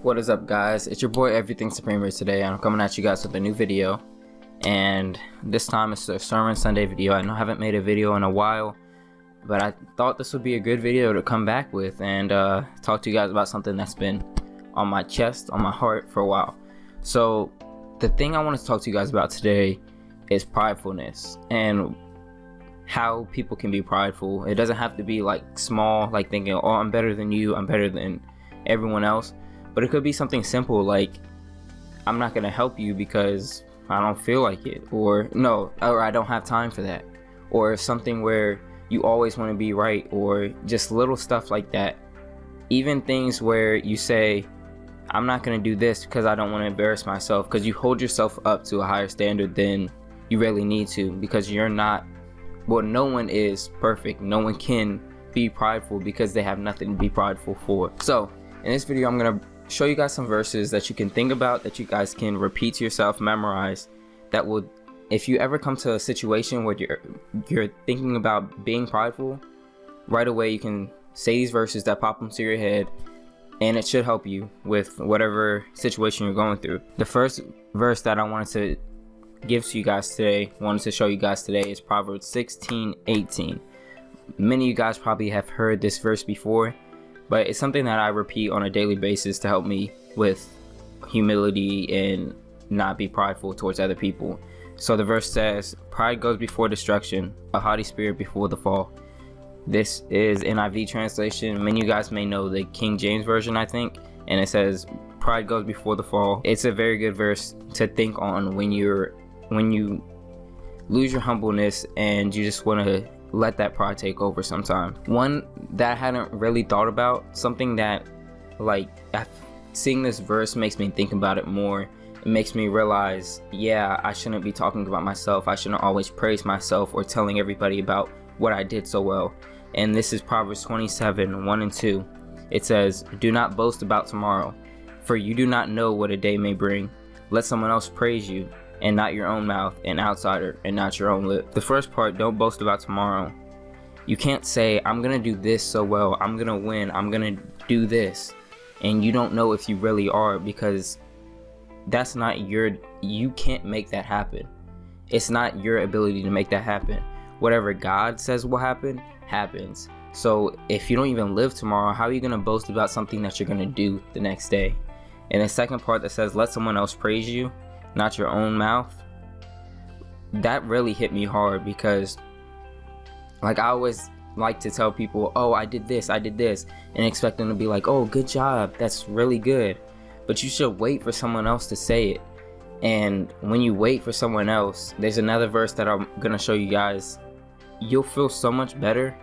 What is up, guys? It's your boy Everything.Supreme here today, and I'm coming at you guys with a new video. And this time it's a Sermon Sunday video. I know I haven't made a video in a while, but I thought this would be a good video to come back with and talk to you guys about something that's been on my chest, on my heart for a while. So the thing I want to talk to you guys about today is pridefulness and how people can be prideful. It doesn't have to be like small, like thinking, oh, I'm better than you, I'm better than everyone else. But it could be something simple like, I'm not gonna help you because I don't feel like it, or I don't have time for that, or something where you always want to be right, or just little stuff like that. Even things where you say, I'm not gonna do this because I don't want to embarrass myself, because you hold yourself up to a higher standard than you really need to, because you're not, well, no one is perfect. No one can be prideful because they have nothing to be prideful for. So in this video, I'm gonna show you guys some verses that you can think about, that you guys can repeat to yourself, memorize, that will, if you ever come to a situation where you're thinking about being prideful, right away you can say these verses that pop into your head, and it should help you with whatever situation you're going through. The first verse that I wanted to give to you guys today, show you guys today, is Proverbs 16:18. Many of you guys probably have heard this verse before, but it's something that I repeat on a daily basis to help me with humility and not be prideful towards other people. So the verse says, pride goes before destruction, a haughty spirit before the fall. This is NIV translation. Many of you guys may know the King James version, I think, and it says, pride goes before the fall. It's a very good verse to think on when you lose your humbleness and you just want to let that pride take over sometime. One that I hadn't really thought about, something that, like, seeing this verse makes me think about it more. It makes me realize, yeah, I shouldn't be talking about myself. I shouldn't always praise myself or telling everybody about what I did so well. And this is Proverbs 27:1 and 2. It says, do not boast about tomorrow, for you do not know what a day may bring. Let someone else praise you, and not your own mouth, an outsider, and not your own lip. The first part, don't boast about tomorrow. You can't say, I'm gonna do this so well, I'm gonna win, I'm gonna do this, and you don't know if you really are, because that's not you can't make that happen. It's not your ability to make that happen. Whatever God says will happen, happens. So if you don't even live tomorrow, how are you gonna boast about something that you're gonna do the next day? And the second part that says, let someone else praise you, not your own mouth, that really hit me hard, because like I always like to tell people, oh, I did this, and expect them to be like, oh, good job, that's really good. But you should wait for someone else to say it. And when you wait for someone else, there's another verse that I'm gonna show you guys, you'll feel so much better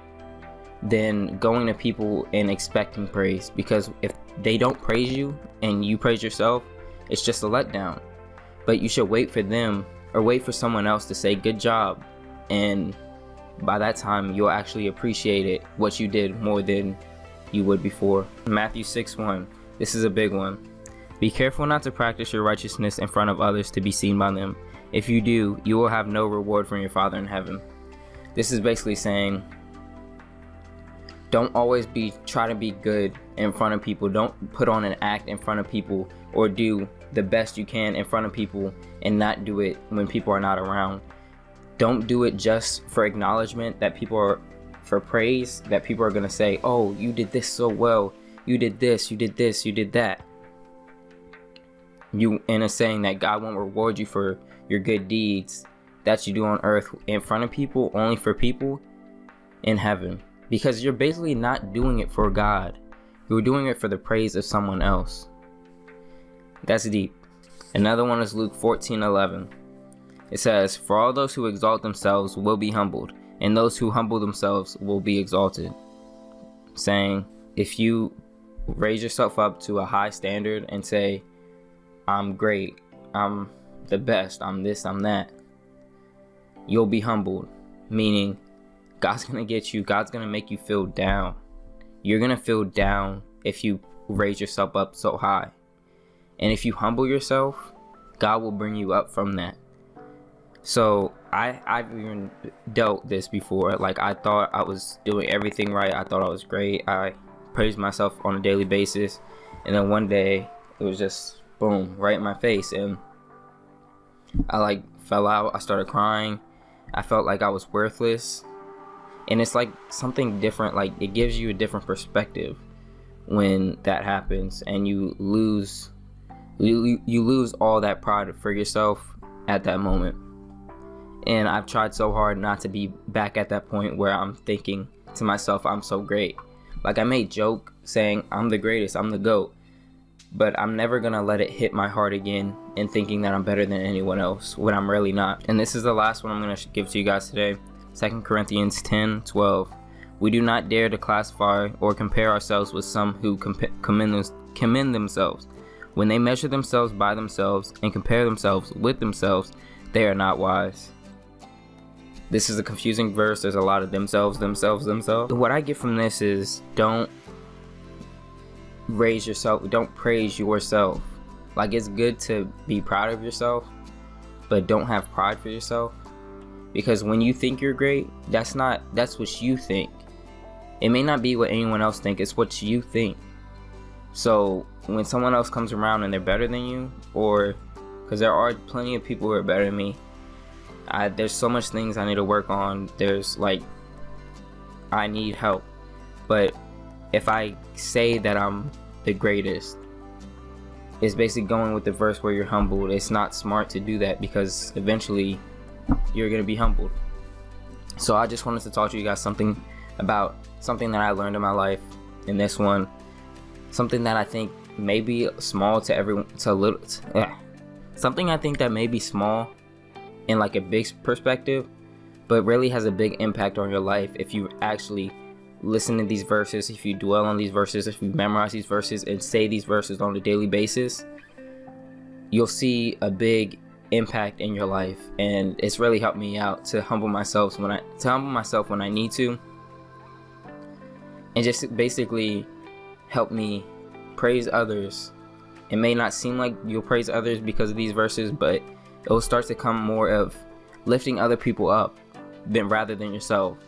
than going to people and expecting praise, because if they don't praise you and you praise yourself, it's just a letdown. But you should wait for them, or wait for someone else to say good job, and by that time you'll actually appreciate it, what you did, more than you would before. Matthew 6:1. This is a big one. Be careful not to practice your righteousness in front of others to be seen by them. If you do, you will have no reward from your Father in heaven. This is basically saying, don't always try to be good in front of people. Don't put on an act in front of people, or do the best you can in front of people and not do it when people are not around. Don't do it just for acknowledgement, that people are, for praise, that people are gonna say, oh, you did this so well, you did this, you did this, you did that. You in a saying that God won't reward you for your good deeds that you do on earth in front of people, only for people in heaven. Because you're basically not doing it for God. You're doing it for the praise of someone else. That's deep. Another one is Luke 14:11. It says, for all those who exalt themselves will be humbled, and those who humble themselves will be exalted. Saying, if you raise yourself up to a high standard and say, I'm great, I'm the best, I'm this, I'm that, you'll be humbled. Meaning, God's gonna get you, God's gonna make you feel down. You're gonna feel down if you raise yourself up so high. And if you humble yourself, God will bring you up from that. So I've even dealt this before. Like, I thought I was doing everything right. I thought I was great. I praised myself on a daily basis. And then one day, It was just boom, right in my face, and I like fell out. I started crying. I felt like I was worthless. And it's like something different, like it gives you a different perspective when that happens, and you lose all that pride for yourself at that moment. And I've tried so hard not to be back at that point where I'm thinking to myself, I'm so great. Like, I may joke saying I'm the greatest, I'm the GOAT, but I'm never gonna let it hit my heart again in thinking that I'm better than anyone else when I'm really not. And this is the last one I'm gonna give to you guys today. 2 Corinthians 10:12. We do not dare to classify or compare ourselves with some who commend themselves. When they measure themselves by themselves and compare themselves with themselves, they are not wise. This is a confusing verse. There's a lot of themselves. What I get from this is don't praise yourself. Like, it's good to be proud of yourself, but don't have pride for yourself. Because when you think you're great, that's what you think. It may not be what anyone else thinks, it's what you think. So when someone else comes around and they're better than you, or because there are plenty of people who are better than me, there's so much things I need to work on. There's like, I need help. But if I say that I'm the greatest, it's basically going with the verse where you're humbled. It's not smart to do that, because eventually you're gonna be humbled. So I just wanted to talk to you guys about something that I learned in my life in this one. Something that I think may be small to everyone, something I think that may be small in like a big perspective, but really has a big impact on your life if you actually listen to these verses, if you dwell on these verses, if you memorize these verses and say these verses on a daily basis. You'll see a big impact in your life, and it's really helped me out to humble myself when I need to, and just basically help me praise others. It may not seem like you'll praise others because of these verses, but it will start to come more of lifting other people up rather than yourself,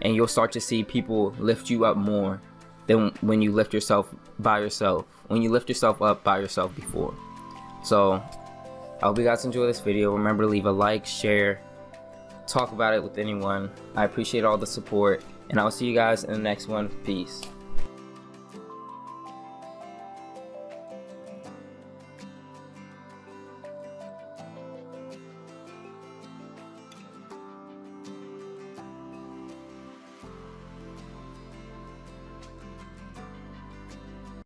and you'll start to see people lift you up more than when you lift yourself up by yourself before. So I hope you guys enjoy this video. Remember to leave a like, share, talk about it with anyone. I appreciate all the support, and I'll see you guys in the next one. Peace.